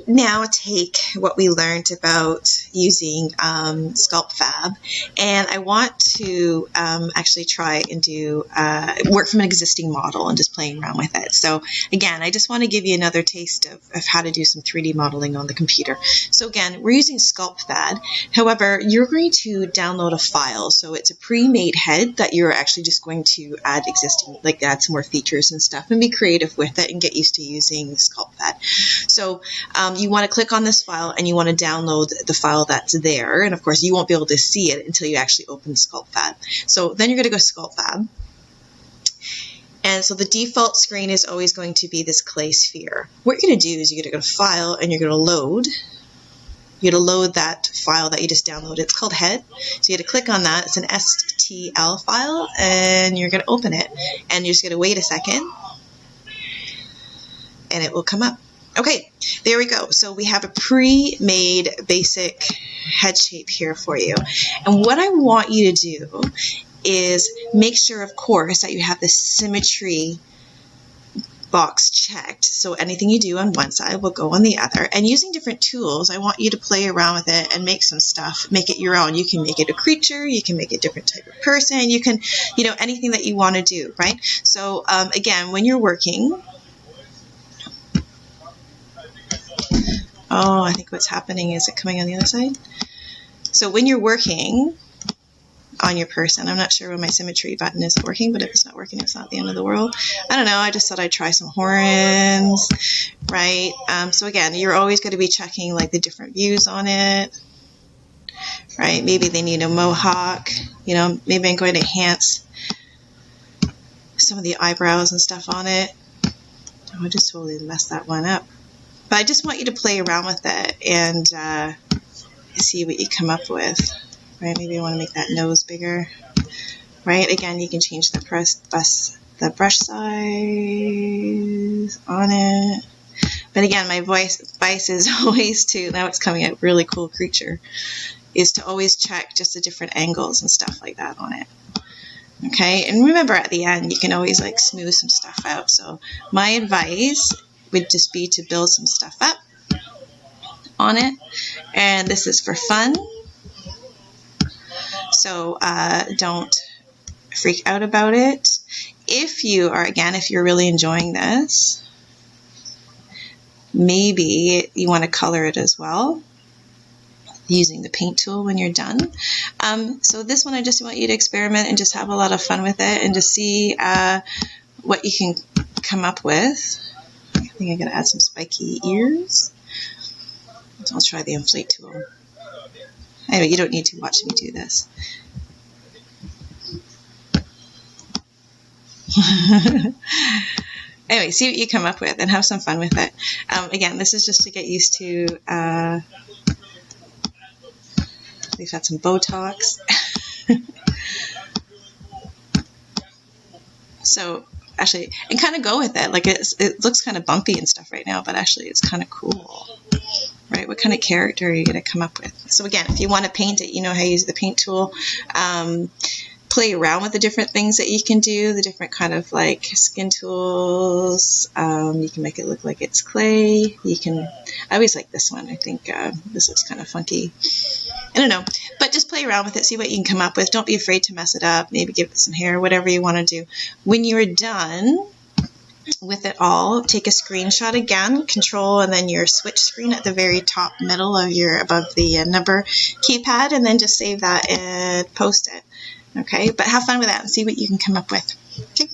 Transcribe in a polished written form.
now take what we learned about using Sculpt Fab, and I want to actually try and do work from an existing model and just playing around with it. So again, I just want to give you another taste of how to do some 3D modeling on the computer. So again, we're using Sculpt Fab. However, you're going to download a file. So it's a pre-made head that you're actually just going to add add some more features and stuff and be creative with it and get used to using Sculpt Fab. So you want to click on this file and you want to download the file that's there. And of course, you won't be able to see it until you actually open Sculpt Fab. So then you're going to go to Sculpt Fab. And so the default screen is always going to be this clay sphere. What you're going to do is you're going to go to File and you're going to load. You're going to load that file that you just downloaded. It's called head. So you have to click on that. It's an STL file and you're going to open it. And you're just going to wait a second and it will come up. Okay, there we go. So we have a pre-made basic head shape here for you. And what I want you to do is make sure, of course, that you have the symmetry box checked. So anything you do on one side will go on the other. And using different tools, I want you to play around with it and make some stuff. Make it your own. You can make it a creature. You can make it a different type of person. You can, anything that you want to do, right? So again, when you're working, oh, I think what's happening is it coming on the other side? So when you're working on your person, I'm not sure when my symmetry button isn't working, but if it's not working, it's not the end of the world. I don't know. I just thought I'd try some horns, right? So again, you're always going to be checking like the different views on it, right? Maybe they need a mohawk, maybe I'm going to enhance some of the eyebrows and stuff on it. Oh, I just totally messed that one up. But I just want you to play around with it and see what you come up with, right? Maybe I want to make that nose bigger, right? Again, you can change the brush size on it. But again, my advice is always to, now it's coming out really cool creature, is to always check just the different angles and stuff like that on it. Okay, and remember at the end, you can always like smooth some stuff out. So my advice would just be to build some stuff up on it, and this is for fun, so don't freak out about it. If you're really enjoying this, maybe you want to color it as well using the paint tool when you're done. So this one, I just want you to experiment and just have a lot of fun with it and just see what you can come up with. I think I'm going to add some spiky ears. So I'll try the inflate tool. Anyway, you don't need to watch me do this. Anyway, see what you come up with and have some fun with it. Again, this is just to get used to. We've had some Botox. So actually, and kind of go with it. Like it looks kind of bumpy and stuff right now, but actually it's kind of cool, right? What kind of character are you going to come up with? So again, if you want to paint it, you know how to use the paint tool. Play around with the different things that you can do, the different kind of like skin tools. You can make it look like it's clay. I always like this one. I think this looks kind of funky. I don't know, but just play around with it, see what you can come up with. Don't be afraid to mess it up. Maybe give it some hair, whatever you want to do. When you're done with it all, take a screenshot again, Control, and then your switch screen at the very top middle of above the number keypad, and then just save that and post it. Okay, but have fun with that and see what you can come up with. Okay.